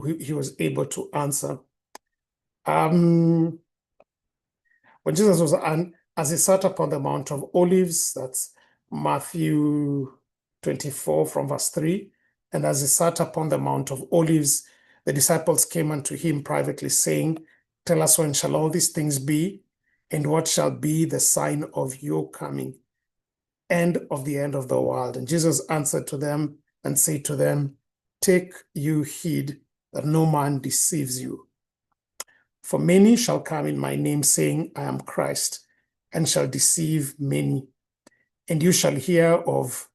he was able to answer. When Jesus was as he sat upon the Mount of Olives, that's Matthew 24 from verse 3. And as he sat upon the Mount of Olives, the disciples came unto him privately, saying, Tell us, when shall all these things be? And what shall be the sign of your coming and of the end of the world? And Jesus answered to them and said to them, Take you heed that no man deceives you. For many shall come in my name, saying, I am Christ, and shall deceive many. And you shall hear of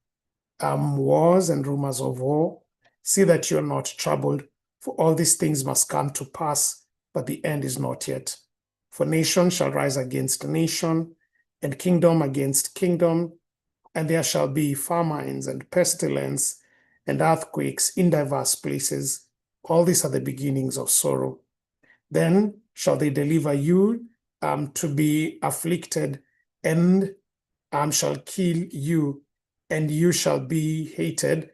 wars and rumors of war. See that you are not troubled, for all these things must come to pass, but the end is not yet. For nation shall rise against nation, and kingdom against kingdom, and there shall be famines and pestilence and earthquakes in diverse places. All these are the beginnings of sorrow. Then shall they deliver you to be afflicted, and shall kill you, and you shall be hated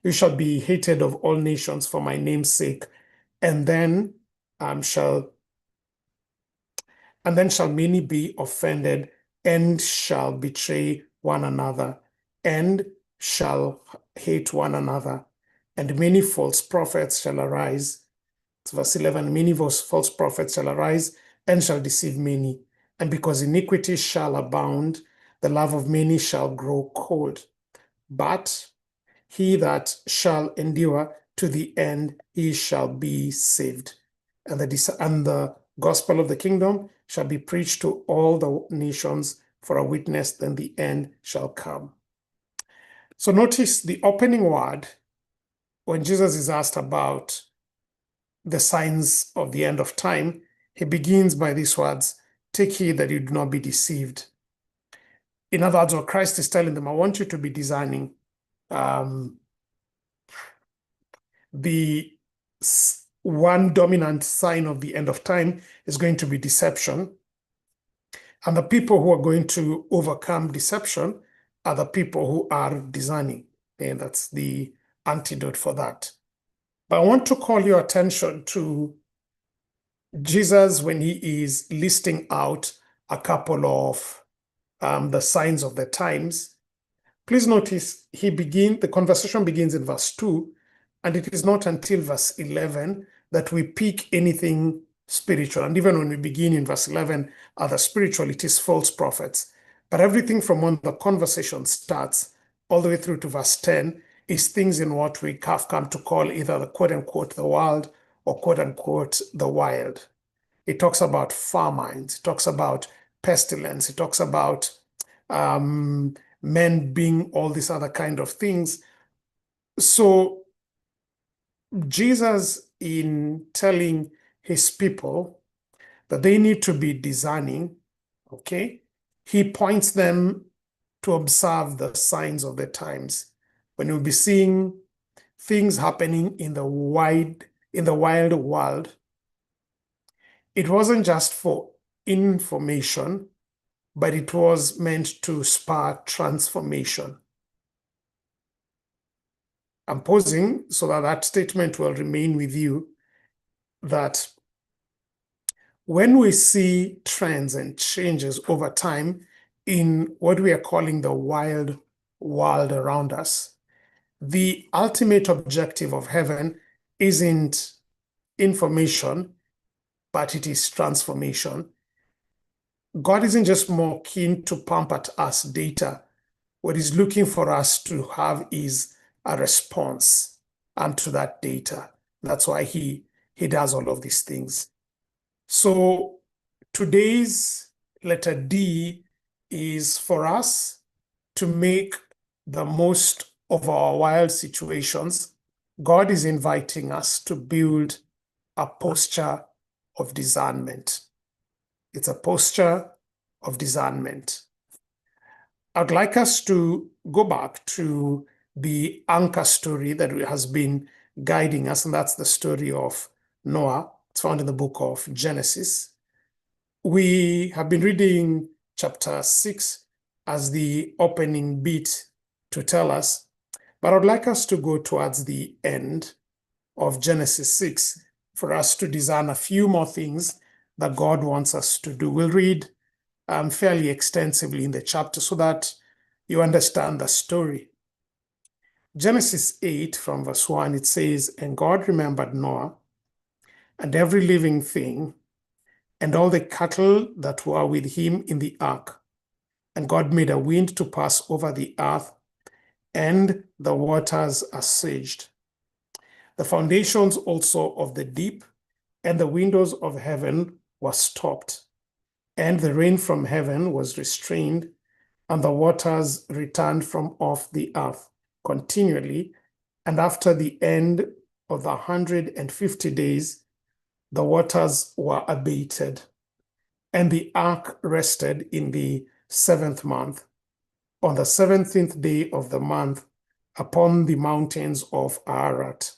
you shall be hated of all nations for my name's sake. And then shall many be offended, and shall betray one another, and shall hate one another. And many false prophets shall arise. It's verse 11, many false prophets shall arise and shall deceive many. And because iniquity shall abound, the love of many shall grow cold. But he that shall endure to the end, he shall be saved. And the gospel of the kingdom shall be preached to all the nations for a witness, then the end shall come. So notice the opening word when Jesus is asked about the signs of the end of time, he begins by these words, take heed that you do not be deceived. In other words, what Christ is telling them, I want you to be discerning. The one dominant sign of the end of time is going to be deception. And the people who are going to overcome deception are the people who are discerning. And that's the antidote for that. But I want to call your attention to Jesus when he is listing out a couple of the signs of the times. Please notice the conversation begins in verse 2, and it is not until verse 11 that we pick anything spiritual. And even when we begin in verse 11, the spiritual, it is false prophets. But everything from when the conversation starts all the way through to verse 10 is things in what we have come to call either the quote-unquote the world or quote-unquote the wild. It talks about famines, it talks about pestilence, it talks about men being all these other kind of things. So Jesus, in telling his people that they need to be discerning, okay, he points them to observe the signs of the times. When you'll be seeing things happening in the wild world, it wasn't just for information, but it was meant to spur transformation. I'm pausing so that that statement will remain with you, that when we see trends and changes over time in what we are calling the wild world around us, the ultimate objective of heaven isn't information, but it is transformation. God isn't just more keen to pump at us data. What he's looking for us to have is a response to that data. That's why he does all of these things. So today's letter D is for us to make the most of our wild situations. God is inviting us to build a posture of discernment. It's a posture of discernment. I'd like us to go back to the anchor story that has been guiding us, and that's the story of Noah. It's found in the book of Genesis. We have been reading chapter 6 as the opening bit to tell us But I'd like us to go towards the end of Genesis 6 for us to discern a few more things that God wants us to do. We'll read fairly extensively in the chapter so that you understand the story. Genesis 8 from verse 1, it says, "And God remembered Noah and every living thing and all the cattle that were with him in the ark. And God made a wind to pass over the earth, and the waters assuaged. The foundations also of the deep and the windows of heaven were stopped, and the rain from heaven was restrained, and the waters returned from off the earth continually. And after the end of the 150 days, the waters were abated, and the ark rested in the 7th month, on the 17th day of the month, upon the mountains of Ararat.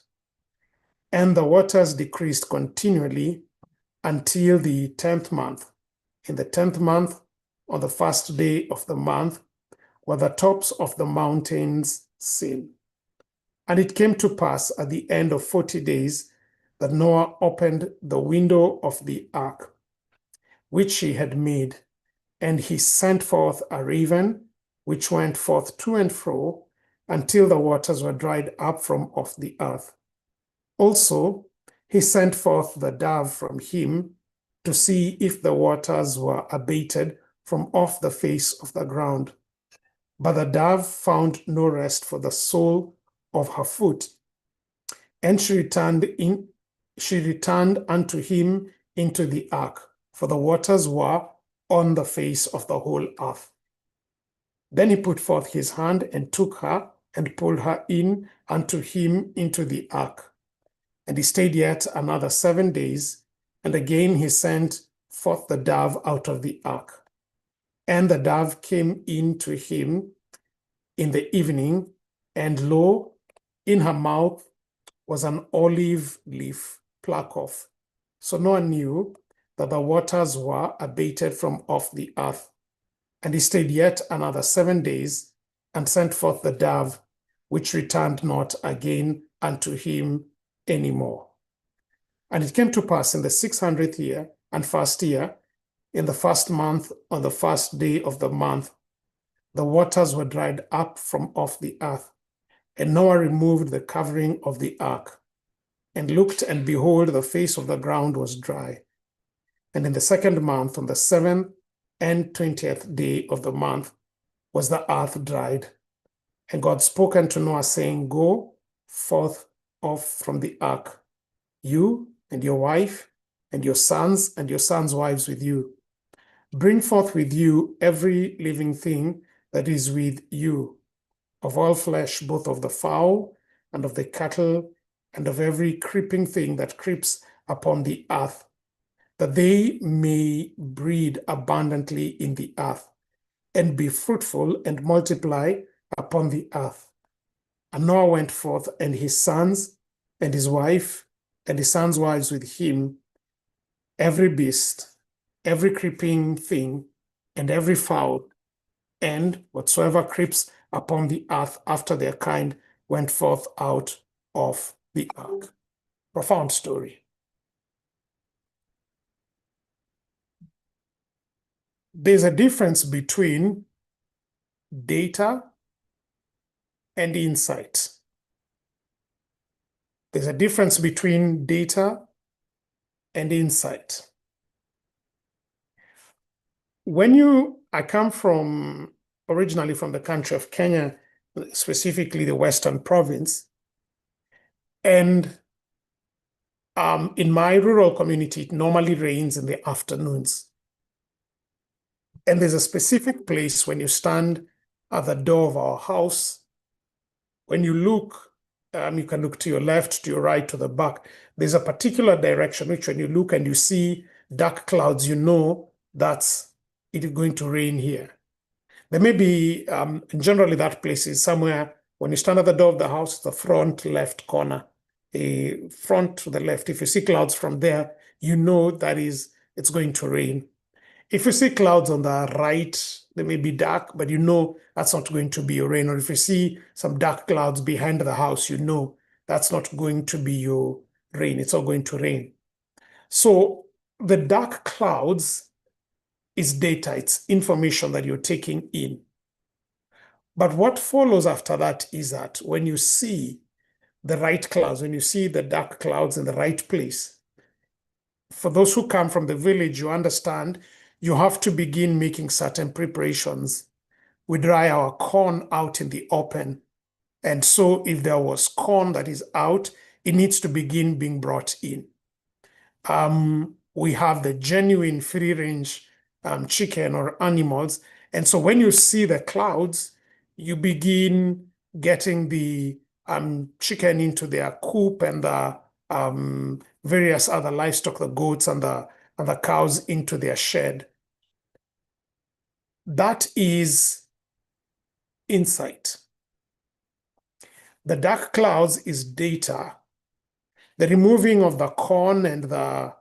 And the waters decreased continually until the 10th month. In the 10th month, on the first day of the month, were the tops of the mountains seen. And it came to pass at the end of 40 days that Noah opened the window of the ark, which he had made, and he sent forth a raven, which went forth to and fro until the waters were dried up from off the earth. Also, he sent forth the dove from him to see if the waters were abated from off the face of the ground. But the dove found no rest for the sole of her foot, and she returned unto him into the ark, for the waters were on the face of the whole earth. Then he put forth his hand and took her and pulled her in unto him into the ark. And he stayed yet another 7 days, and again he sent forth the dove out of the ark. And the dove came in to him in the evening, and lo, in her mouth was an olive leaf plucked off. So Noah knew that the waters were abated from off the earth. And he stayed yet another 7 days, and sent forth the dove, which returned not again unto him any more. And it came to pass in the 600th year and first year, in the first month, on the first day of the month, the waters were dried up from off the earth. And Noah removed the covering of the ark, and looked, and behold, the face of the ground was dry. And in the 2nd month, on the 7th and 20th day of the month, was the earth dried. And God spoke unto Noah, saying, Go forth off from the ark, you and your wife, and your sons wives with you. Bring forth with you every living thing that is with you, of all flesh, both of the fowl and of the cattle, and of every creeping thing that creeps upon the earth, that they may breed abundantly in the earth, and be fruitful and multiply upon the earth. And Noah went forth, and his sons, and his wife, and his sons' wives with him, every beast, every creeping thing, and every fowl, and whatsoever creeps upon the earth after their kind, went forth out of the ark. Profound story. There's a difference between data and insight. There's a difference between data and insight. I come originally from the country of Kenya, specifically the Western Province, and in my rural community, it normally rains in the afternoons. And there's a specific place when you stand at the door of our house. When you look, you can look to your left, to your right, to the back. There's a particular direction which when you look and you see dark clouds, you know it is going to rain here. There may be, generally that place is somewhere, when you stand at the door of the house, the front left corner, a front to the left. If you see clouds from there, you know it's going to rain. If you see clouds on the right, they may be dark, but you know that's not going to be your rain. Or if you see some dark clouds behind the house, you know that's not going to be your rain. It's not going to rain. So the dark clouds is data, it's information that you're taking in. But what follows after that is that when you see the right clouds, when you see the dark clouds in the right place, for those who come from the village, you understand you have to begin making certain preparations. We dry our corn out in the open. And so if there was corn that is out, it needs to begin being brought in. We have the genuine free range chicken or animals. And so when you see the clouds, you begin getting the chicken into their coop and the various other livestock, the goats and the cows into their shed. That is insight. The dark clouds is data. The removing of the corn and the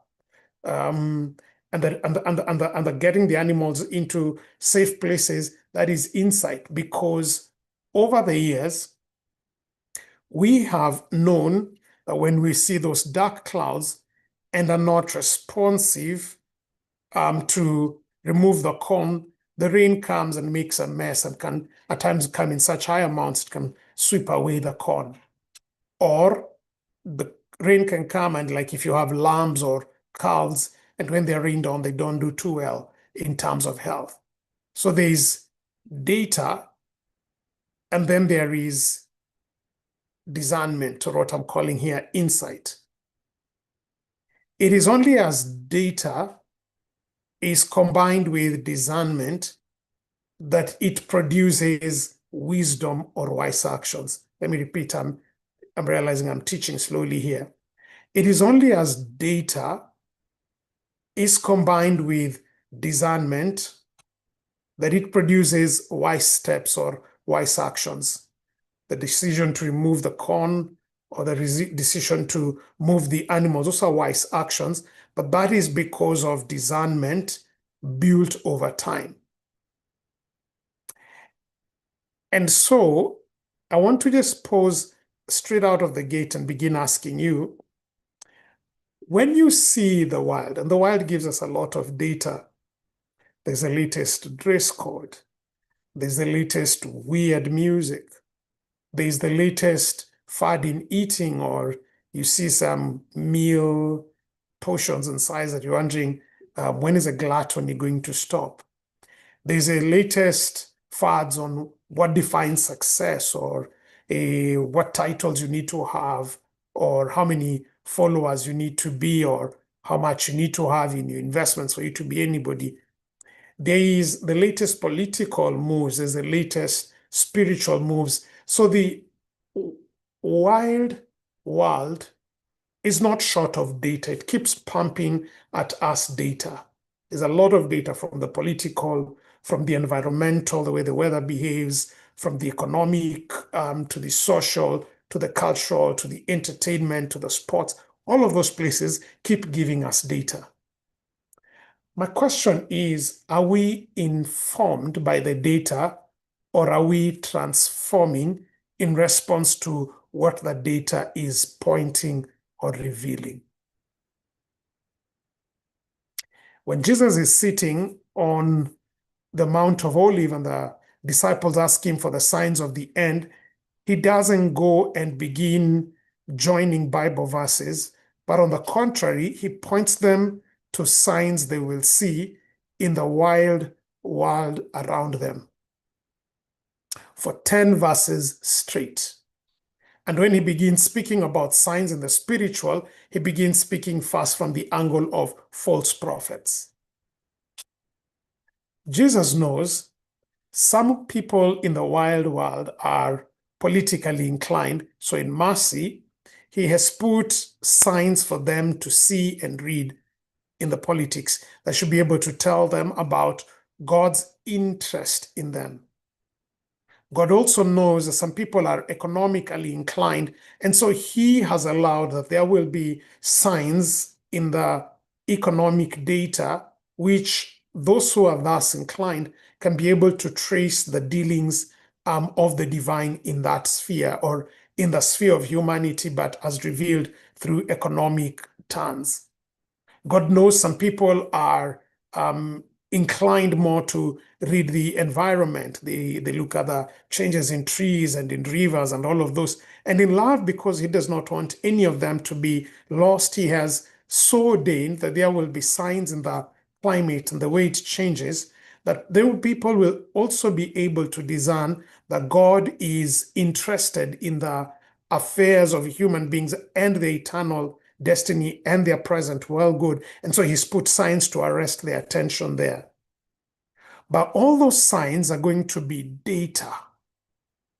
getting the animals into safe places, that is insight, because over the years we have known that when we see those dark clouds and are not responsive to remove the corn, the rain comes and makes a mess and can at times come in such high amounts it can sweep away the corn. Or the rain can come and, like, if you have lambs or calves, and when they're rained on, they don't do too well in terms of health. So there's data, and then there is discernment, or what I'm calling here insight. It is only as data is combined with discernment that it produces wisdom or wise actions. Let me repeat, I'm realizing I'm teaching slowly here. It is only as data is combined with discernment that it produces wise steps or wise actions. The decision to remove the corn or the decision to move the animals, those are wise actions, but that is because of discernment built over time. And so I want to just pause straight out of the gate and begin asking you, when you see the wild, and the wild gives us a lot of data, there's the latest dress code, there's the latest weird music, there's the latest fad in eating, or you see some meal portions and size that you're wondering, when is a gluttony going to stop? There's a latest fads on what defines success, or what titles you need to have, or how many followers you need to be, or how much you need to have in your investments for you to be anybody. There is the latest political moves, there's the latest spiritual moves. So the wild world is not short of data. It keeps pumping at us data. There's a lot of data from the political, from the environmental, the way the weather behaves, from the economic, to the social, to the cultural, to the entertainment, to the sports. All of those places keep giving us data. My question is, are we informed by the data, or are we transforming in response to what the data is pointing or revealing? When Jesus is sitting on the Mount of Olives and the disciples ask him for the signs of the end, he doesn't go and begin joining Bible verses, but on the contrary, he points them to signs they will see in the wild world around them for 10 verses straight. And when he begins speaking about signs in the spiritual, he begins speaking first from the angle of false prophets. Jesus knows some people in the wild world are politically inclined, so in mercy, he has put signs for them to see and read in the politics that should be able to tell them about God's interest in them. God also knows that some people are economically inclined, and so he has allowed that there will be signs in the economic data which those who are thus inclined can be able to trace the dealings of the divine in that sphere, or in the sphere of humanity, but as revealed through economic terms. God knows some people are inclined more to read the environment. They look at the changes in trees and in rivers and all of those. And in love, because he does not want any of them to be lost, he has so ordained that there will be signs in the climate and the way it changes, that people will also be able to discern that God is interested in the affairs of human beings and the eternal destiny and their present well good. And so he's put signs to arrest their attention there. But all those signs are going to be data,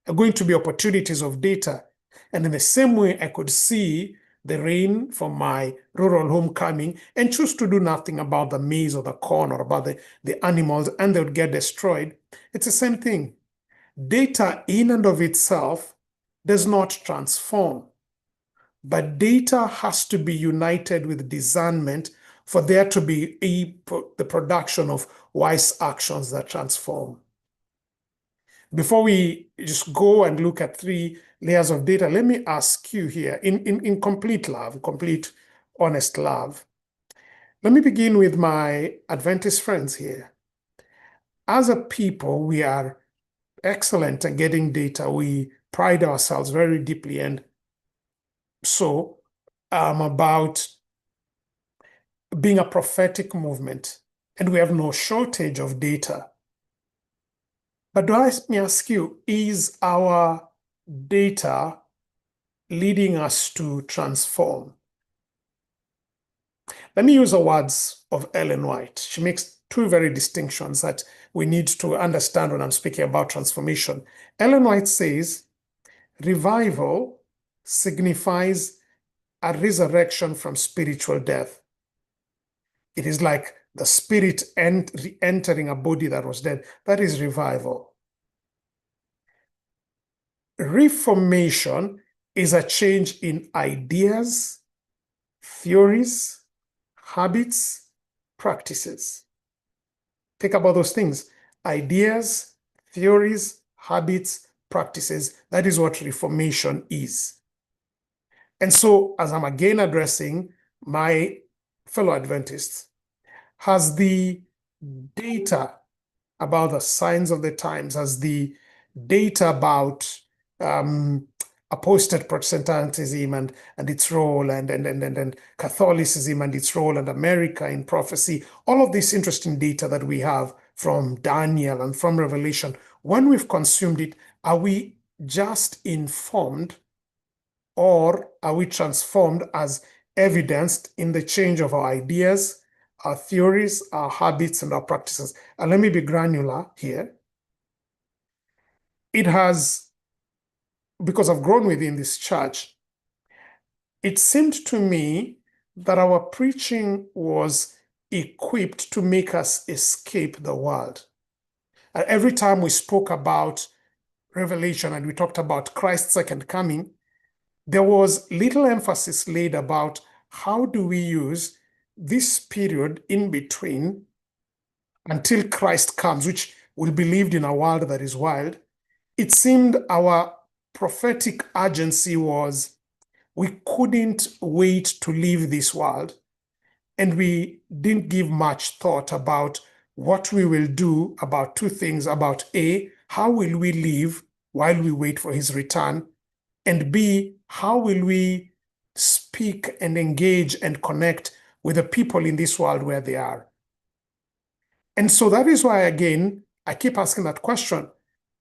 are going to be opportunities of data. And in the same way, I could see the rain from my rural home coming and choose to do nothing about the maize or the corn or about the animals, and they would get destroyed. It's the same thing. Data in and of itself does not transform, but data has to be united with discernment for there to be the production of wise actions that transform. Before we just go and look at 3 layers of data, let me ask you here, in complete love, complete honest love, let me begin with my Adventist friends here. As a people, we are excellent at getting data. We pride ourselves very deeply, and so about being a prophetic movement, and we have no shortage of data. But let me ask you, is our data leading us to transform? Let me use the words of Ellen White. She makes 2 very distinctions that we need to understand when I'm speaking about transformation. Ellen White says, revival signifies a resurrection from spiritual death. It is like the spirit re-entering a body that was dead. That is revival. Reformation is a change in ideas, theories, habits, practices. Think about those things. Ideas, theories, habits, practices. That is what reformation is. And so, as I'm again addressing my fellow Adventists, has the data about the signs of the times, has the data about apostate Protestantism and its role, and Catholicism and its role, and America in prophecy, all of this interesting data that we have from Daniel and from Revelation, when we've consumed it, are we just informed, or are we transformed as evidenced in the change of our ideas, our theories, our habits, and our practices? And let me be granular here. It has, because I've grown within this church, it seemed to me that our preaching was equipped to make us escape the world. And every time we spoke about Revelation and we talked about Christ's second coming, there was little emphasis laid about how do we use this period in between until Christ comes, which will be lived in a world that is wild. It seemed our prophetic urgency was we couldn't wait to leave this world, and we didn't give much thought about what we will do about 2 things: about A, how will we live while we wait for his return, and B, how will we speak and engage and connect with the people in this world where they are. And so that is why, again, I keep asking that question.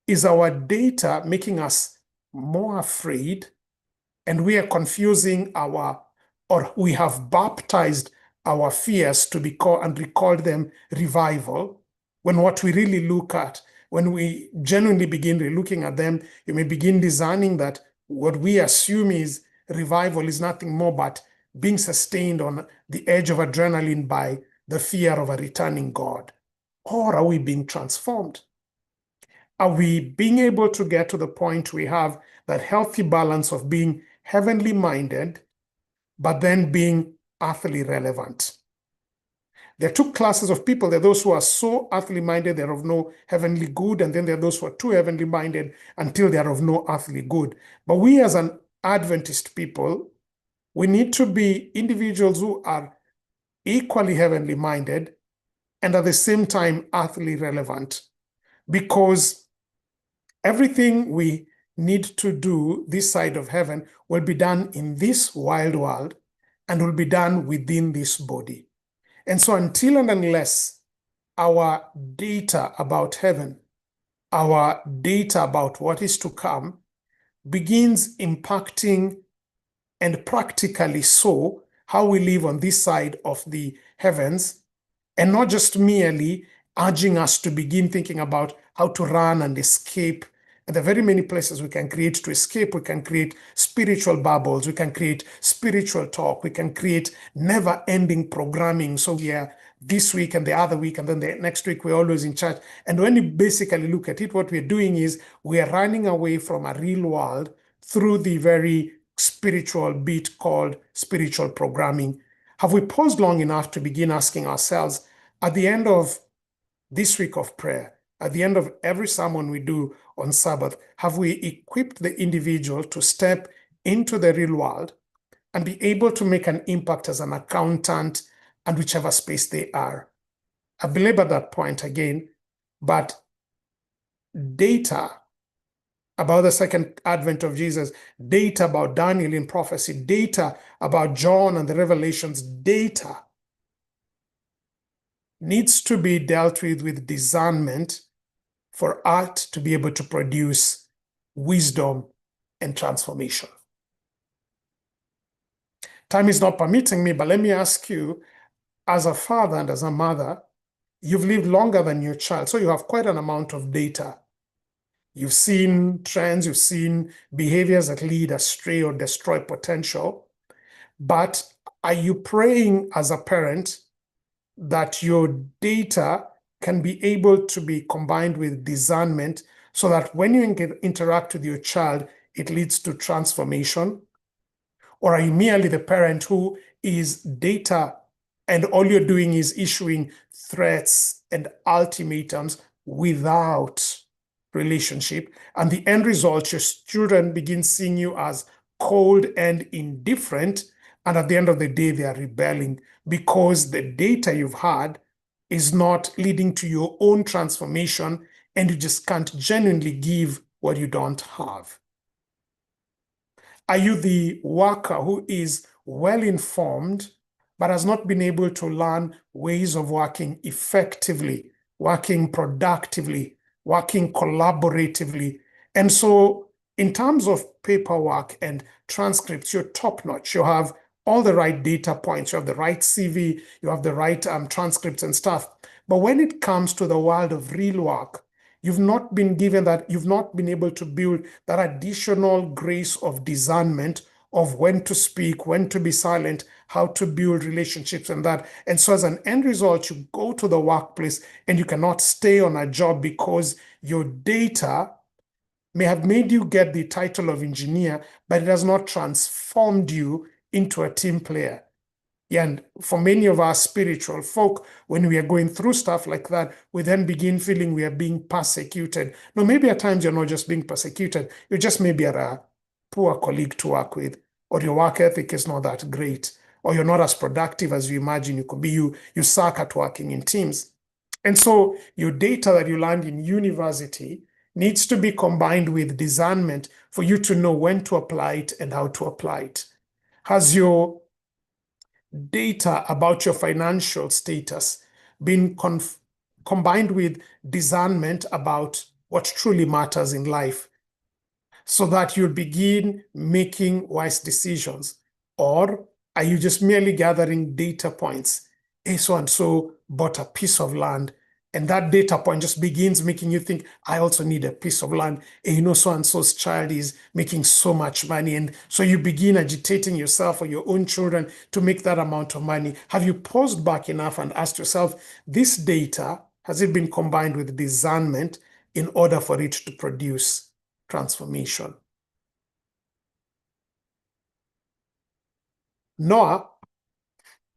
Is our data making us more afraid, and we are confusing or we have baptized our fears to be called and recalled them revival, when what we really look at, when we genuinely begin looking at them, you may begin discerning that what we assume is revival is nothing more but being sustained on the edge of adrenaline by the fear of a returning God. Or are we being transformed? Are we being able to get to the point we have that healthy balance of being heavenly minded, but then being earthly relevant? There are two classes of people. There are those who are so earthly minded, they're of no heavenly good. And then there are those who are too heavenly minded until they are of no earthly good. But we as an Adventist people, we need to be individuals who are equally heavenly minded and at the same time earthly relevant, because everything we need to do this side of heaven will be done in this wild world and will be done within this body. And so until and unless our data about heaven, our data about what is to come begins impacting and practically so how we live on this side of the heavens, and not just merely urging us to begin thinking about how to run and escape. And there are very many places we can create to escape. We can create spiritual bubbles. We can create spiritual talk. We can create never-ending programming. So we are this week and the other week, and then the next week we're always in church. And when you basically look at it, what we're doing is we are running away from a real world through the very spiritual bit called spiritual programming. Have we paused long enough to begin asking ourselves, at the end of this week of prayer, at the end of every sermon we do on Sabbath, have we equipped the individual to step into the real world and be able to make an impact as an accountant and whichever space they are? I belabor that point again, but data about the second advent of Jesus, data about Daniel in prophecy, data about John and the Revelations, data needs to be dealt with discernment for art to be able to produce wisdom and transformation. Time is not permitting me, but let me ask you, as a father and as a mother, you've lived longer than your child, so you have quite an amount of data. You've seen trends, you've seen behaviors that lead astray or destroy potential. But are you praying as a parent that your data can be able to be combined with discernment so that when you interact with your child, it leads to transformation? Or are you merely the parent who is data and all you're doing is issuing threats and ultimatums without relationship? And the end result, your children begin seeing you as cold and indifferent. And at the end of the day, they are rebelling because the data you've had is not leading to your own transformation, and you just can't genuinely give what you don't have. Are you the worker who is well informed but has not been able to learn ways of working effectively, working productively, working collaboratively? And so in terms of paperwork and transcripts, you're top-notch. You have all the right data points. You have the right CV. You have the right transcripts and stuff. But when it comes to the world of real work, you've not been given that, you've not been able to build that additional grace of discernment of when to speak, when to be silent, how to build relationships and that. And so as an end result, you go to the workplace and you cannot stay on a job because your data may have made you get the title of engineer, but it has not transformed you into a team player. Yeah, and for many of our spiritual folk, when we are going through stuff like that, we then begin feeling we are being persecuted. No, maybe at times you're not just being persecuted, you just maybe are a poor colleague to work with, or your work ethic is not that great, or you're not as productive as you imagine you could be. You suck at working in teams. And so your data that you learned in university needs to be combined with discernment for you to know when to apply it and how to apply it. Has your data about your financial status been combined with discernment about what truly matters in life so that you'll begin making wise decisions? Or are you just merely gathering data points? Hey, so and so bought a piece of land, and that data point just begins making you think, I also need a piece of land. And you know, so and so's child is making so much money. And so you begin agitating yourself or your own children to make that amount of money. Have you paused back enough and asked yourself, this data, has it been combined with discernment in order for it to produce transformation? Noah,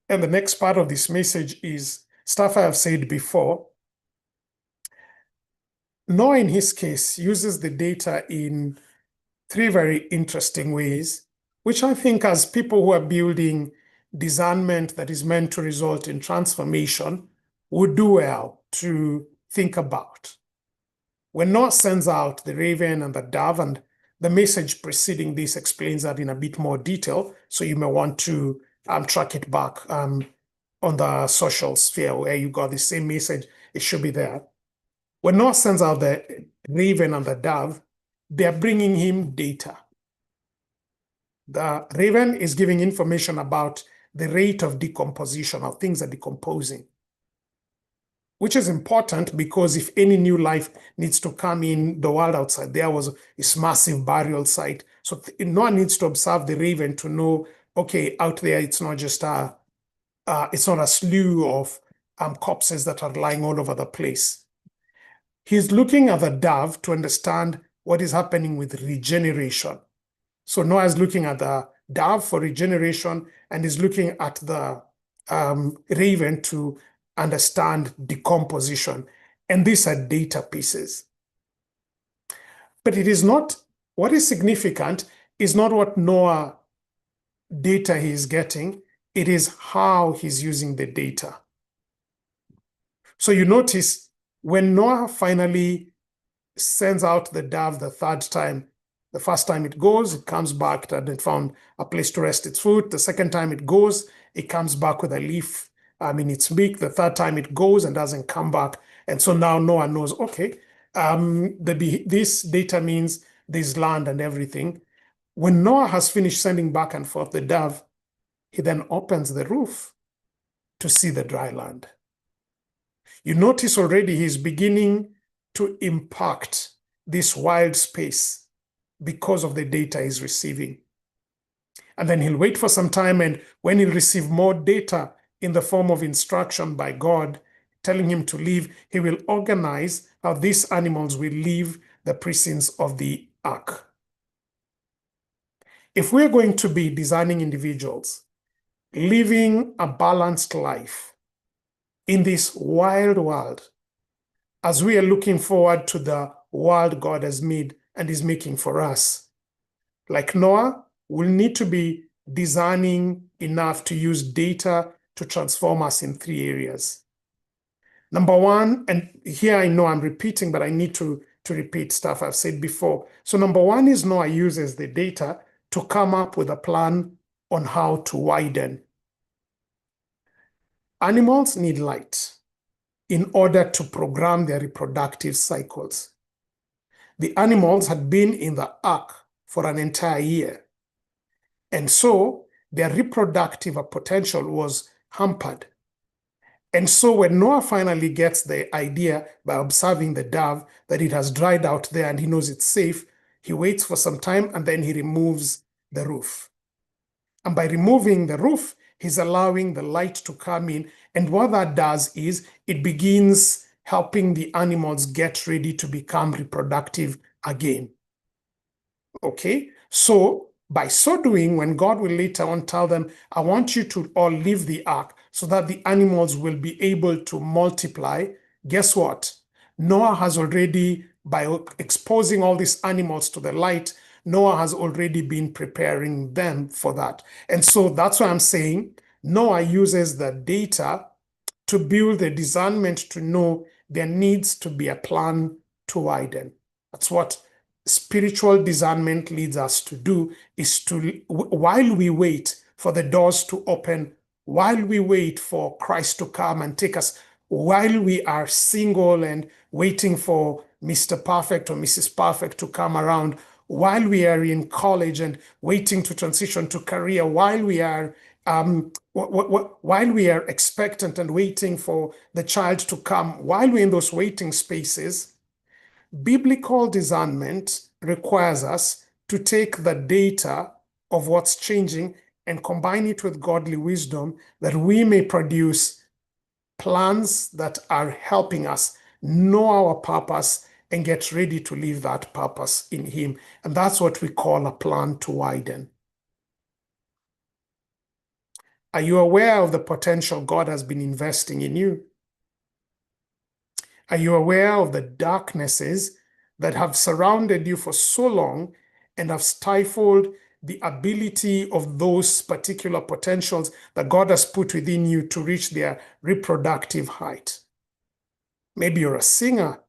and the next part of this message is stuff I have said before, Noah in his case uses the data in three very interesting ways, which I think as people who are building discernment that is meant to result in transformation would do well to think about. When Noah sends out the raven and the dove, and the message preceding this explains that in a bit more detail, so you may want to track it back on the social sphere where you got the same message, it should be there. When Noah sends out the raven and the dove, they're bringing him data. The raven is giving information about the rate of decomposition, of things are decomposing, which is important because if any new life needs to come in the world outside, there was this massive burial site. So no one needs to observe the raven to know, okay, out there, it's not just it's not a slew of corpses that are lying all over the place. He's looking at the dove to understand what is happening with regeneration. So Noah is looking at the dove for regeneration and is looking at the raven to understand decomposition. And these are data pieces. But it is not, what is significant is not what Noah data he is getting, it is how he's using the data. So you notice when Noah finally sends out the dove the third time, the first time it goes, it comes back and it found a place to rest its foot. The second time it goes, it comes back with a leaf in its beak. The third time it goes and doesn't come back. And so now Noah knows, okay, this data means there's land and everything. When Noah has finished sending back and forth the dove, he then opens the roof to see the dry land. You notice already he's beginning to impact this wild space because of the data he's receiving. And then he'll wait for some time, and when he'll receive more data in the form of instruction by God, telling him to leave, he will organize how these animals will leave the precincts of the ark. If we're going to be designing individuals, living a balanced life in this wild world, as we are looking forward to the world God has made and is making for us, like Noah, we'll need to be designing enough to use data to transform us in three areas. Number one, and here I know I'm repeating, but I need to repeat stuff I've said before. So number one is Noah uses the data to come up with a plan on how to widen. Animals need light in order to program their reproductive cycles. The animals had been in the ark for an entire year. And so their reproductive potential was hampered. And so when Noah finally gets the idea by observing the dove that it has dried out there and he knows it's safe, he waits for some time and then he removes the roof. And by removing the roof, he's allowing the light to come in. And what that does is it begins helping the animals get ready to become reproductive again. Okay, so by so doing, when God will later on tell them, I want you to all leave the ark so that the animals will be able to multiply, guess what? Noah has already, by exposing all these animals to the light, Noah has already been preparing them for that. And so that's why I'm saying Noah uses the data to build the discernment to know there needs to be a plan to widen. That's what spiritual discernment leads us to do, is to, while we wait for the doors to open, while we wait for Christ to come and take us, while we are single and waiting for Mr. Perfect or Mrs. Perfect to come around, while we are in college and waiting to transition to career, while we are expectant and waiting for the child to come, while we're in those waiting spaces, biblical discernment requires us to take the data of what's changing and combine it with godly wisdom that we may produce plans that are helping us know our purpose and get ready to live that purpose in Him. And that's what we call a plan to widen. Are you aware of the potential God has been investing in you? Are you aware of the darknesses that have surrounded you for so long and have stifled the ability of those particular potentials that God has put within you to reach their reproductive height? Maybe you're a singer,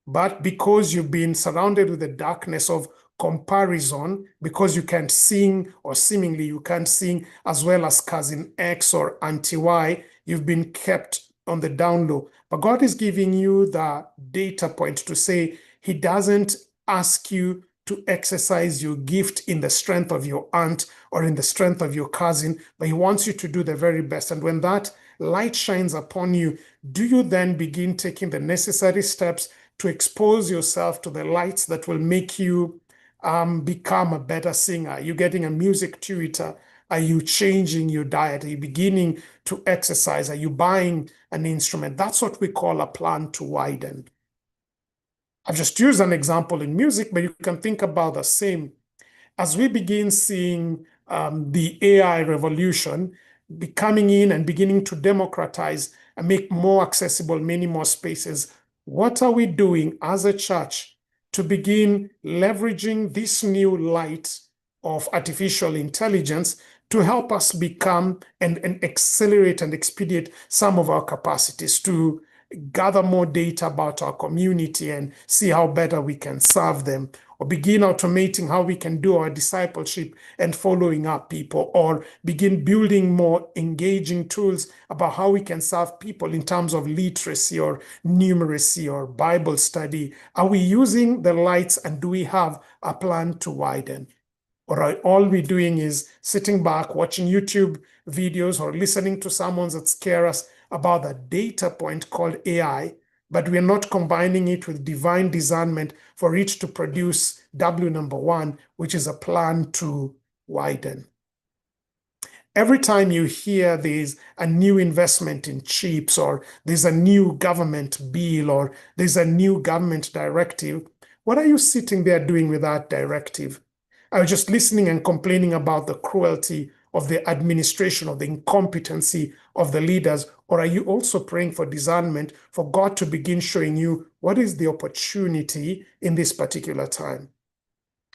but because you've been surrounded with the darkness of comparison, because you can't sing, or seemingly you can't sing as well as cousin X or Auntie Y, you've been kept on the down low. But God is giving you the data point to say He doesn't ask you to exercise your gift in the strength of your aunt or in the strength of your cousin, but He wants you to do the very best. And when that light shines upon you, do you then begin taking the necessary steps to expose yourself to the lights that will make you become a better singer? Are you getting a music tutor? Are you changing your diet? Are you beginning to exercise? Are you buying an instrument? That's what we call a plan to widen. I've just used an example in music, but you can think about the same. As we begin seeing the AI revolution coming in and beginning to democratize and make more accessible many more spaces, what are we doing as a church to begin leveraging this new light of artificial intelligence to help us become and accelerate and expedite some of our capacities to gather more data about our community and see how better we can serve them, or begin automating how we can do our discipleship and following up people, or begin building more engaging tools about how we can serve people in terms of literacy or numeracy or Bible study? Are we using the lights, and do we have a plan to widen? Or all we're doing is sitting back, watching YouTube videos or listening to sermons that scare us about the data point called AI, but we're not combining it with divine discernment for it to produce W number one, which is a plan to widen. Every time you hear there's a new investment in chips, or there's a new government bill, or there's a new government directive, what are you sitting there doing with that directive? Are you just listening and complaining about the cruelty of the administration, of the incompetency of the leaders? Or are you also praying for discernment, for God to begin showing you what is the opportunity in this particular time?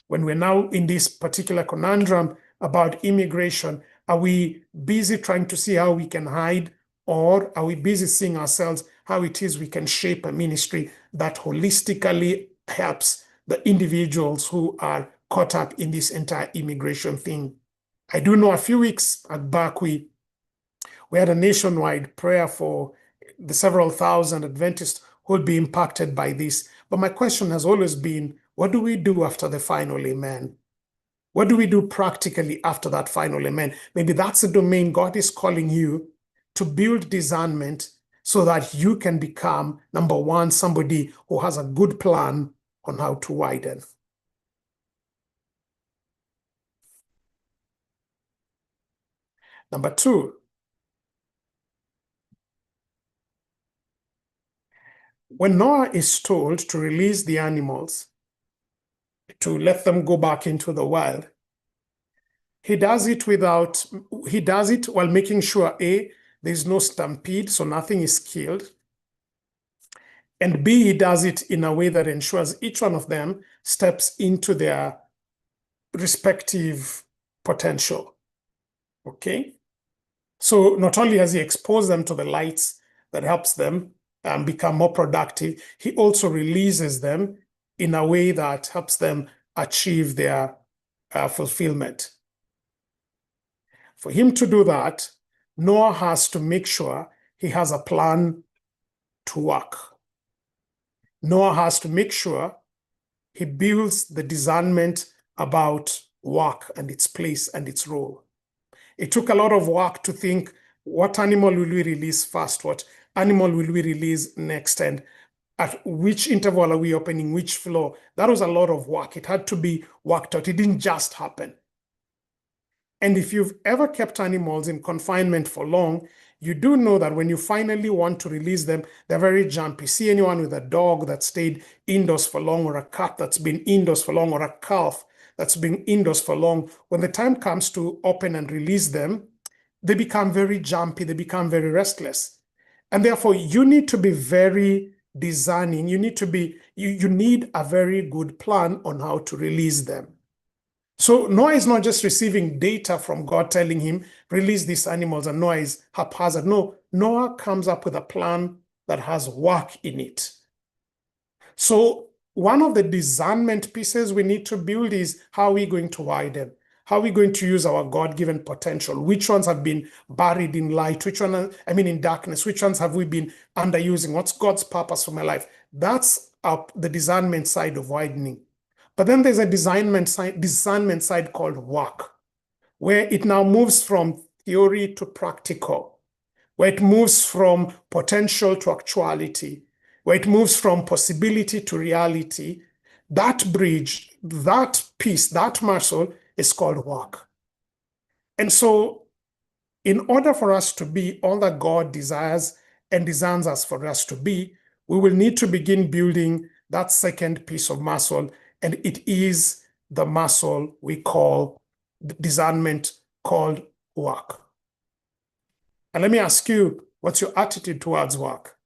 When we're now in this particular conundrum about immigration, are we busy trying to see how we can hide, or are we busy seeing ourselves how it is we can shape a ministry that holistically helps the individuals who are caught up in this entire immigration thing? I do know a few weeks back, we had a nationwide prayer for the several thousand Adventists who would be impacted by this. But my question has always been, what do we do after the final amen? What do we do practically after that final amen? Maybe that's a domain God is calling you to build discernment so that you can become, number one, somebody who has a good plan on how to widen. Number two, when Noah is told to release the animals, to let them go back into the wild, he does it while making sure, A, there's no stampede, so nothing is killed, and B, he does it in a way that ensures each one of them steps into their respective potential. Okay? So not only has he exposed them to the lights that helps them become more productive, he also releases them in a way that helps them achieve their fulfillment. For him to do that, Noah has to make sure he has a plan to work. Noah has to make sure he builds the discernment about work and its place and its role. It took a lot of work to think, what animal will we release first? What animal will we release next? And at which interval are we opening which floor? That was a lot of work. It had to be worked out. It didn't just happen. And if you've ever kept animals in confinement for long, you do know that when you finally want to release them, they're very jumpy. See anyone with a dog that stayed indoors for long, or a cat that's been indoors for long, or a calf that's been indoors for long, when the time comes to open and release them, they become very jumpy, they become very restless. And therefore, you need to be very discerning. You need to be, you need a very good plan on how to release them. So Noah is not just receiving data from God telling him, release these animals, and Noah is haphazard. No, Noah comes up with a plan that has work in it. So one of the discernment pieces we need to build is how are we going to widen? How are we going to use our God-given potential? Which ones have been buried in light? Which one, in darkness? Which ones have we been underusing? What's God's purpose for my life? That's the discernment side of widening. But then there's a discernment side called work, where it now moves from theory to practical, where it moves from potential to actuality, where it moves from possibility to reality. That bridge, that piece, that muscle is called work. And so in order for us to be all that God desires and designs us for us to be, we will need to begin building that second piece of muscle, and it is the muscle we call discernment, called work. And let me ask you, what's your attitude towards work?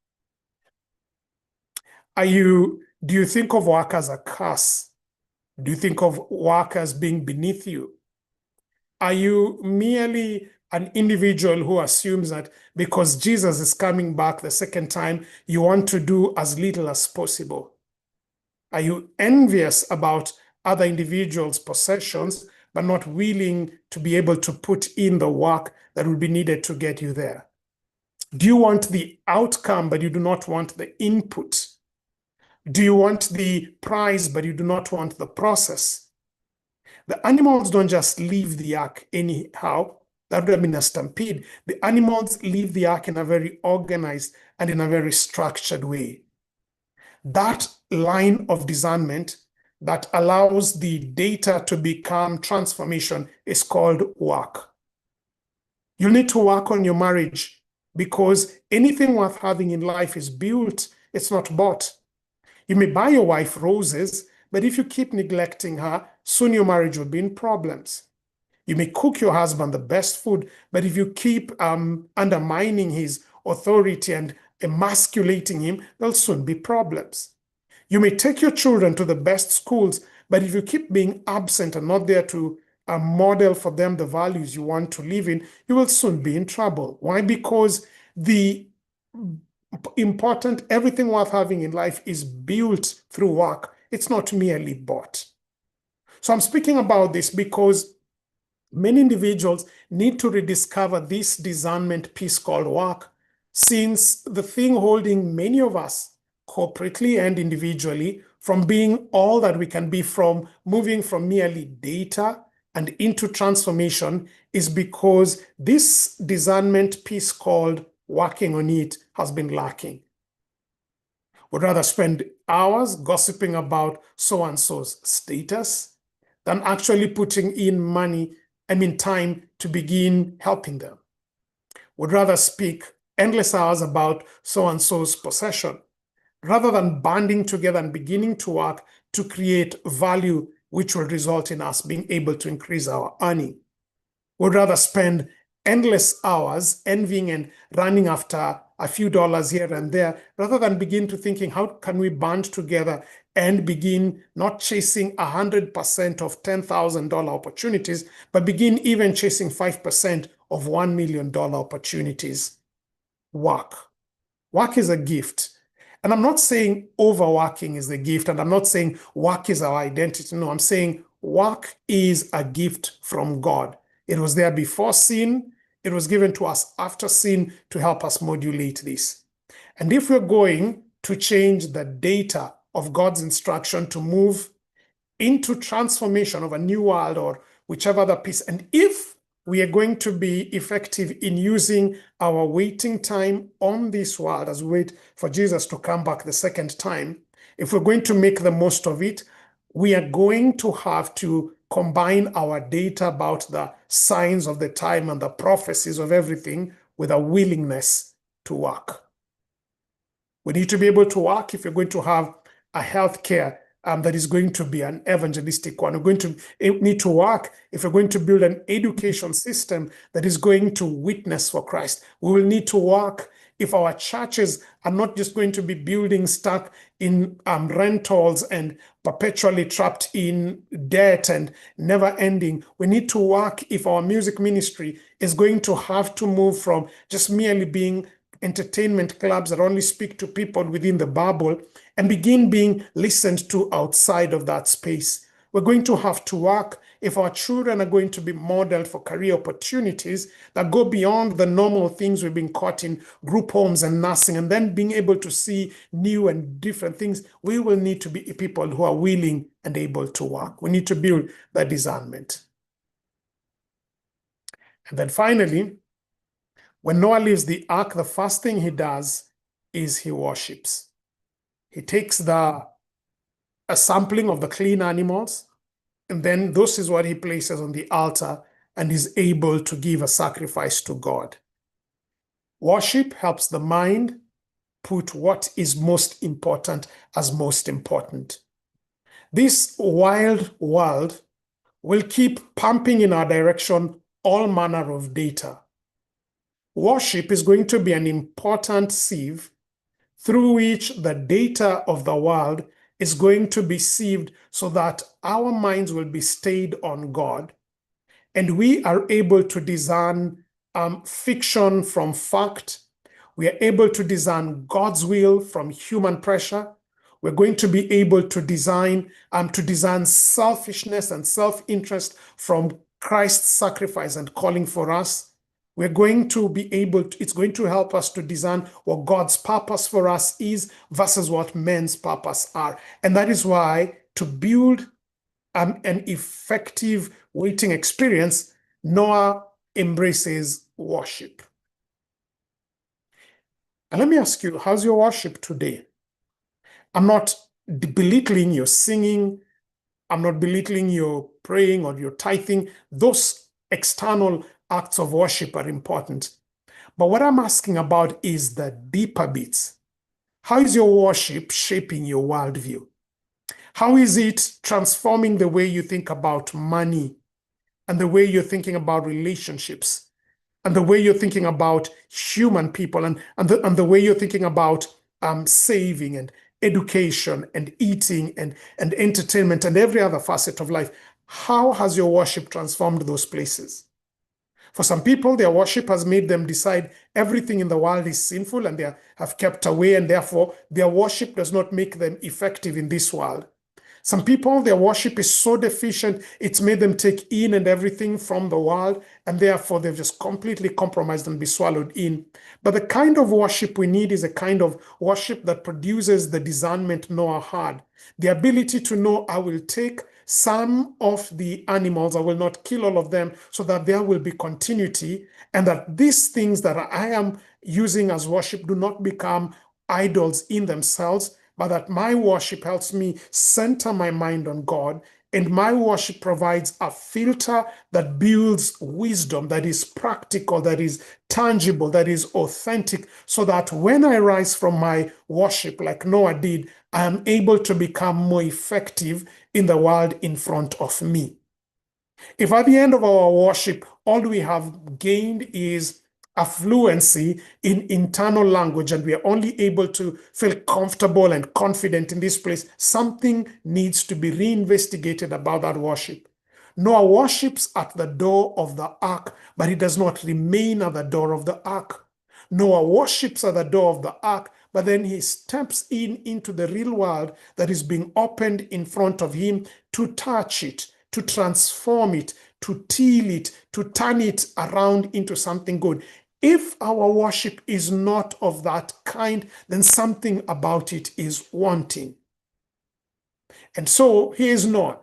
Do you think of work as a curse? Do you think of work as being beneath you? Are you merely an individual who assumes that because Jesus is coming back the second time, you want to do as little as possible? Are you envious about other individuals' possessions, but not willing to be able to put in the work that will be needed to get you there? Do you want the outcome, but you do not want the input? Do you want the prize, but you do not want the process? The animals don't just leave the ark anyhow. That would have been a stampede. The animals leave the ark in a very organized and in a very structured way. That line of discernment that allows the data to become transformation is called work. You need to work on your marriage, because anything worth having in life is built, it's not bought. You may buy your wife roses, but if you keep neglecting her, soon your marriage will be in problems. You may cook your husband the best food, but if you keep undermining his authority and emasculating him, there'll soon be problems. You may take your children to the best schools, but if you keep being absent and not there to model for them the values you want to live in, you will soon be in trouble. Why? Because the important, everything worth having in life is built through work. It's not merely bought. So I'm speaking about this because many individuals need to rediscover this discernment piece called work, since the thing holding many of us corporately and individually from being all that we can be, from moving from merely data and into transformation, is because this discernment piece called working on it has been lacking. We'd rather spend hours gossiping about so-and-so's status than actually putting in time to begin helping them. We'd rather speak endless hours about so-and-so's possession rather than banding together and beginning to work to create value, which will result in us being able to increase our earning. We'd rather spend endless hours envying and running after a few dollars here and there, rather than begin to thinking, how can we band together and begin not chasing 100% of $10,000 opportunities, but begin even chasing 5% of $1 million opportunities? Work. Work is a gift. And I'm not saying overworking is the gift, and I'm not saying work is our identity. No, I'm saying work is a gift from God. It was there before sin. It was given to us after sin to help us modulate this. And if we're going to change the data of God's instruction to move into transformation of a new world or whichever other piece, and if we are going to be effective in using our waiting time on this world as we wait for Jesus to come back the second time, if we're going to make the most of it, we are going to have to combine our data about the signs of the time and the prophecies of everything with a willingness to work. We need to be able to work if you're going to have a healthcare that is going to be an evangelistic one. We're going to need to work if we're going to build an education system that is going to witness for Christ. We will need to work if our churches are not just going to be building stuck in rentals and perpetually trapped in debt and never ending. We need to work if our music ministry is going to have to move from just merely being entertainment clubs that only speak to people within the bubble and begin being listened to outside of that space. We're going to have to work if our children are going to be modeled for career opportunities that go beyond the normal things we've been caught in group homes and nursing, and then being able to see new and different things. We will need to be people who are willing and able to work. We need to build that discernment. And then finally, when Noah leaves the ark, the first thing he does is he worships. He takes a sampling of the clean animals, and then this is what he places on the altar and is able to give a sacrifice to God. Worship helps the mind put what is most important as most important. This wild world will keep pumping in our direction all manner of data. Worship is going to be an important sieve through which the data of the world is going to be sieved so that our minds will be stayed on God, and we are able to discern fiction from fact. We are able to discern God's will from human pressure. We're going to be able to discern selfishness and self-interest from Christ's sacrifice and calling for us. We're going to be able to, it's going to help us to discern what God's purpose for us is versus what men's purpose are. And that is why, to build an effective waiting experience, Noah embraces worship. And let me ask you, how's your worship today? I'm not belittling your singing. I'm not belittling your praying or your tithing. Those external acts of worship are important. But what I'm asking about is the deeper bits. How is your worship shaping your worldview? How is it transforming the way you think about money and the way you're thinking about relationships and the way you're thinking about human people and the way you're thinking about saving and education and eating and entertainment and every other facet of life? How has your worship transformed those places? For some people, their worship has made them decide everything in the world is sinful and they have kept away, and therefore their worship does not make them effective in this world. Some people, their worship is so deficient, it's made them take in and everything from the world, and therefore they've just completely compromised and be swallowed in. But the kind of worship we need is a kind of worship that produces the discernment Noah had. The ability to know, I will take some of the animals, I will not kill all of them, so that there will be continuity, and that these things that I am using as worship do not become idols in themselves, but that my worship helps me center my mind on God, and my worship provides a filter that builds wisdom, that is practical, that is tangible, that is authentic, so that when I rise from my worship, like Noah did, I am able to become more effective in the world in front of me. If at the end of our worship, all we have gained is a fluency in internal language, and we are only able to feel comfortable and confident in this place, something needs to be reinvestigated about that worship. Noah worships at the door of the ark, but he does not remain at the door of the ark. Noah worships at the door of the ark, but then he steps into the real world that is being opened in front of him to touch it, to transform it, to till it, to turn it around into something good. If our worship is not of that kind, then something about it is wanting. And so here is Noah,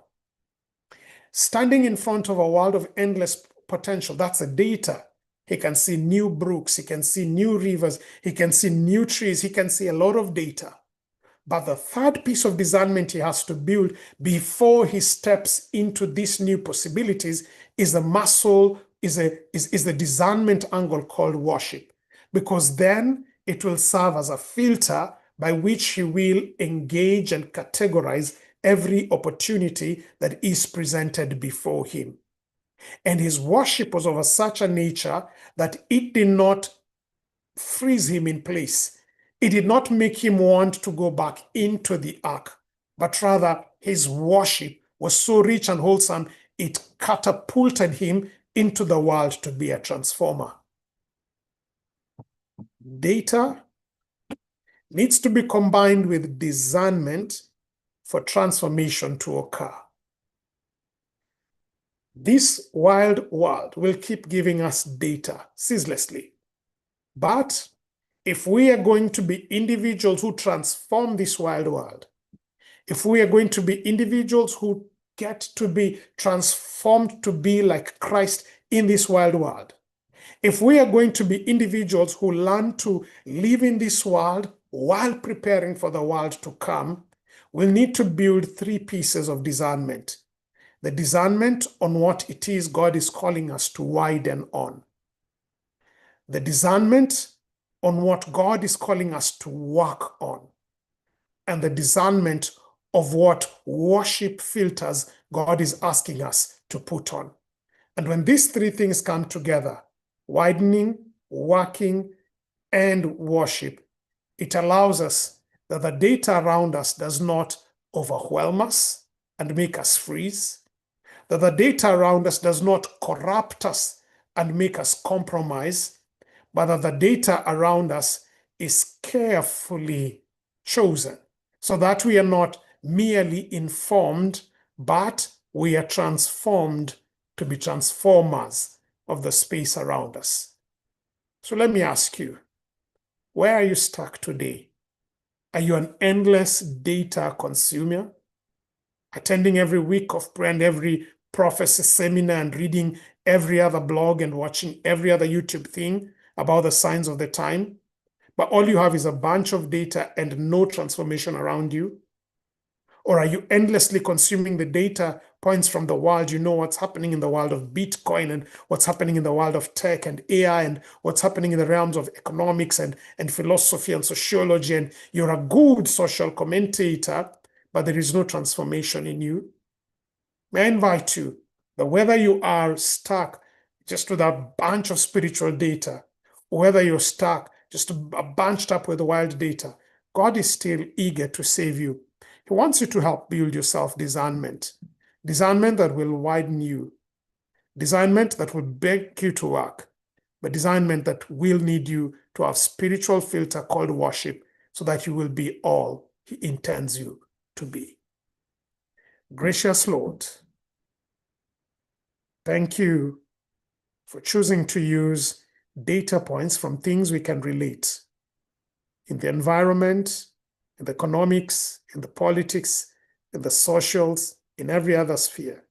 standing in front of a world of endless potential. That's the data. He can see new brooks, he can see new rivers, he can see new trees, he can see a lot of data. But the third piece of discernment he has to build before he steps into these new possibilities is the muscle, is the discernment angle called worship. Because then it will serve as a filter by which he will engage and categorize every opportunity that is presented before him. And his worship was of such a nature that it did not freeze him in place. It did not make him want to go back into the ark, but rather his worship was so rich and wholesome, it catapulted him into the world to be a transformer. Data needs to be combined with discernment for transformation to occur. This wild world will keep giving us data ceaselessly. But if we are going to be individuals who transform this wild world, if we are going to be individuals who get to be transformed to be like Christ in this wild world, if we are going to be individuals who learn to live in this world while preparing for the world to come, we'll need to build three pieces of discernment. The discernment on what it is God is calling us to widen on. The discernment on what God is calling us to work on. And the discernment of what worship filters God is asking us to put on. And when these three things come together, widening, working, and worship, it allows us that the data around us does not overwhelm us and make us freeze, that the data around us does not corrupt us and make us compromise, but that the data around us is carefully chosen so that we are not merely informed, but we are transformed to be transformers of the space around us. So let me ask you, where are you stuck today? Are you an endless data consumer, attending every week of prayer and every prophecy seminar and reading every other blog and watching every other YouTube thing about the signs of the time, but all you have is a bunch of data and no transformation around you? Or are you endlessly consuming the data points from the world? You know what's happening in the world of Bitcoin and what's happening in the world of tech and AI and what's happening in the realms of economics and philosophy and sociology, and you're a good social commentator, but there is no transformation in you. May I invite you that whether you are stuck just with a bunch of spiritual data, or whether you're stuck just bunched up with wild data, God is still eager to save you. He wants you to help build your self-discernment. Discernment that will widen you. Discernment that will beg you to work. But discernment that will need you to have spiritual filter called worship so that you will be all He intends you to be. Gracious Lord, thank you for choosing to use data points from things we can relate in the environment, in the economics, in the politics, in the socials, in every other sphere.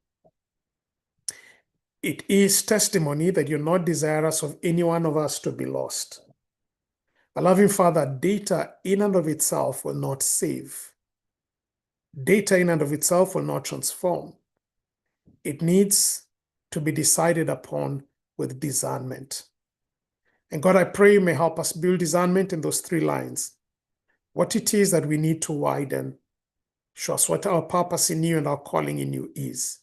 It is testimony that you're not desirous of any one of us to be lost. A loving Father, data in and of itself will not save. Data in and of itself will not transform. It needs to be decided upon with discernment. And God, I pray you may help us build discernment in those three lines. What it is that we need to widen. Show us what our purpose in you and our calling in you is.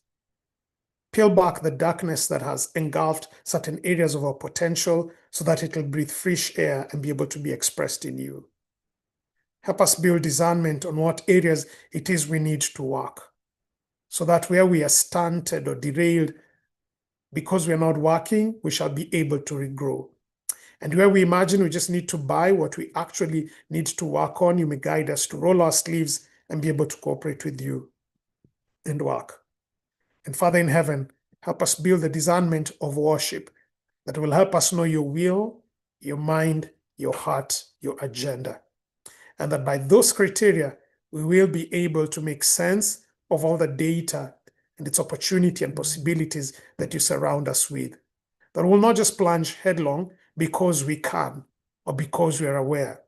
Peel back the darkness that has engulfed certain areas of our potential so that it will breathe fresh air and be able to be expressed in you. Help us build discernment on what areas it is we need to work, so that where we are stunted or derailed because we are not working, we shall be able to regrow. And where we imagine we just need to buy what we actually need to work on, you may guide us to roll our sleeves and be able to cooperate with you and work. And Father in heaven, help us build the discernment of worship that will help us know your will, your mind, your heart, your agenda. And that by those criteria, we will be able to make sense of all the data and its opportunity and possibilities that you surround us with. That we'll not just plunge headlong because we can or because we are aware,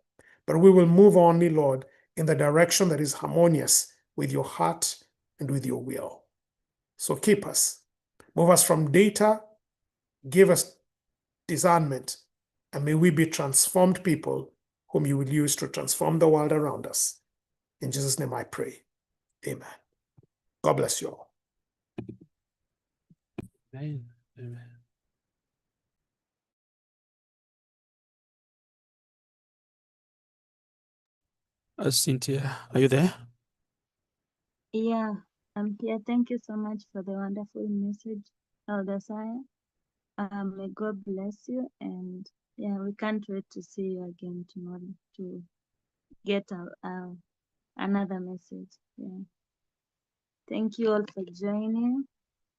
but we will move only, Lord, in the direction that is harmonious with your heart and with your will. So keep us, move us from data, give us discernment, and may we be transformed people whom you will use to transform the world around us. In Jesus' name I pray. Amen. God bless you all. Amen. Amen. Cynthia, are you there? Yeah, I'm here. Thank you so much for the wonderful message, Elder Saya. May God bless you. And yeah, we can't wait to see you again tomorrow to get another message. Yeah. Thank you all for joining.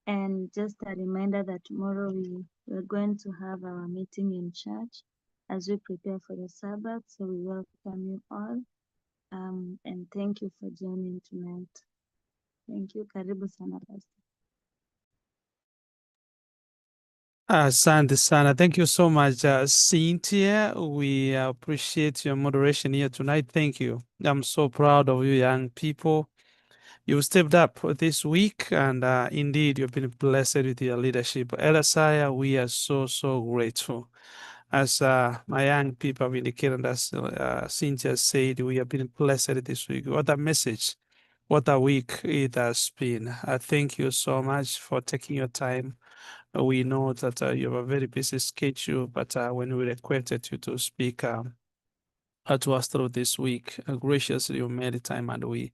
And just a reminder that tomorrow we're going to have our meeting in church as we prepare for the Sabbath. So we welcome you all. And thank you for joining tonight. Thank you. Karibu sana, Pastor. Asante sana. Thank you so much, Cynthia. We appreciate your moderation here tonight. Thank you. I'm so proud of you young people. You stepped up this week, and indeed, you've been blessed with your leadership. Elisaiah, we are so grateful. As my young people have indicated, as Cynthia said, we have been blessed this week. What a message. What a week it has been. Thank you so much for taking your time. We know that you have a very busy schedule, but when we requested you to speak to us through this week, graciously you made the time, and we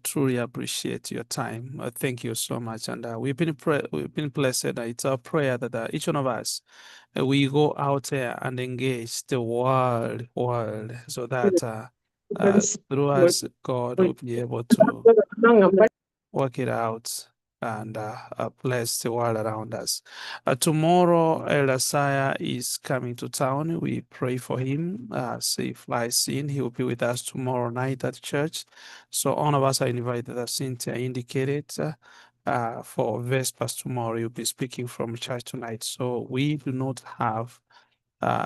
truly appreciate your time. Thank you so much, and we've been blessed. It's our prayer that each one of us we go out there and engage the world, so that through us, God will be able to work it out and bless the world around us. Tomorrow, Elder Saya is coming to town. We pray for him as he flies in. He will be with us tomorrow night at church. So all of us are invited, as Cynthia indicated, for Vespers tomorrow. You'll be speaking from church tonight. So we do not have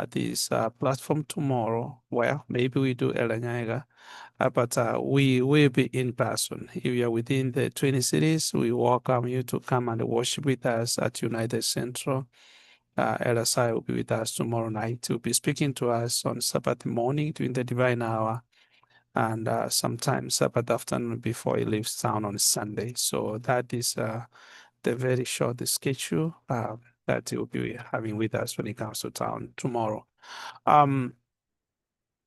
this platform tomorrow. Well, maybe we do Elder Nyaga. But we will be in person. If you are within the Twin Cities, we welcome you to come and worship with us at United Central. Elder Sai will be with us tomorrow night. He'll be speaking to us on Sabbath morning during the divine hour, and sometimes Sabbath afternoon before he leaves town on Sunday. So that is the very short schedule that he'll be having with us when he comes to town tomorrow.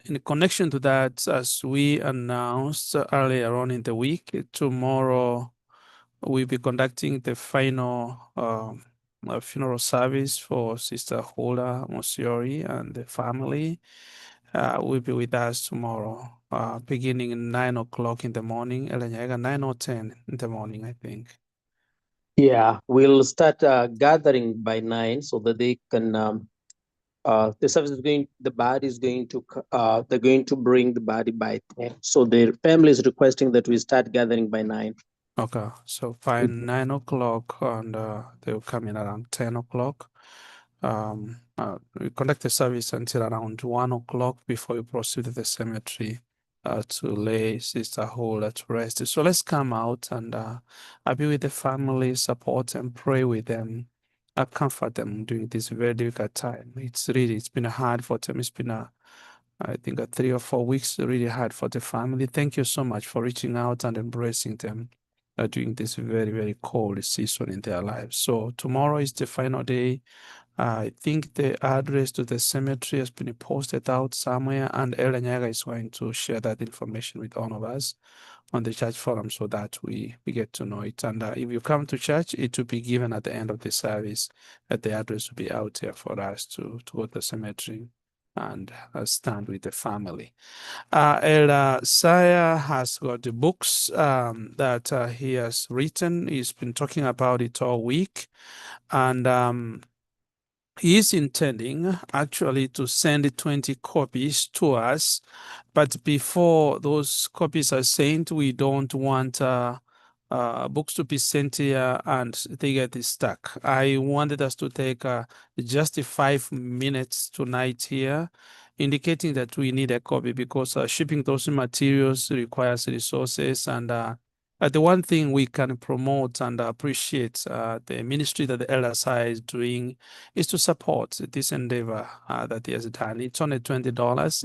In connection to that, as we announced earlier on in the week, tomorrow we'll be conducting the final funeral service for Sister Hola Mosiori and the family. Will be with us tomorrow, beginning at 9 o'clock in the morning. 9 or 10 in the morning, I think. Yeah, we'll start gathering by 9 so that they can. The service is going. The body is going to. They're going to bring the body by 10. So the family is requesting that we start gathering by 9. Okay, so by 9 o'clock, and they'll come in around 10 o'clock. We conduct the service until around 1 o'clock before we proceed to the cemetery to lay Sister Hola to rest. So let's come out and be with the family, support and pray with them, comfort them during this very difficult time. It's been hard for them. It's been I think 3 or 4 weeks, really hard for the family. Thank you so much for reaching out and embracing them during this very cold season in their lives. So tomorrow is the final day. I think the address to the cemetery has been posted out somewhere, and Elder Nyaga is going to share that information with all of us on the church forum so that we get to know it. And if you come to church, it will be given at the end of the service. The address will be out there for us to go to the cemetery and stand with the family. Elder Saya has got the books that he has written. He's been talking about it all week. And he is intending actually to send 20 copies to us, but before those copies are sent, we don't want books to be sent here and they get stuck. I wanted us to take just 5 minutes tonight here, indicating that we need a copy because shipping those materials requires resources. And the one thing we can promote and appreciate the ministry that the LSI is doing is to support this endeavor that he has done. It's only $20.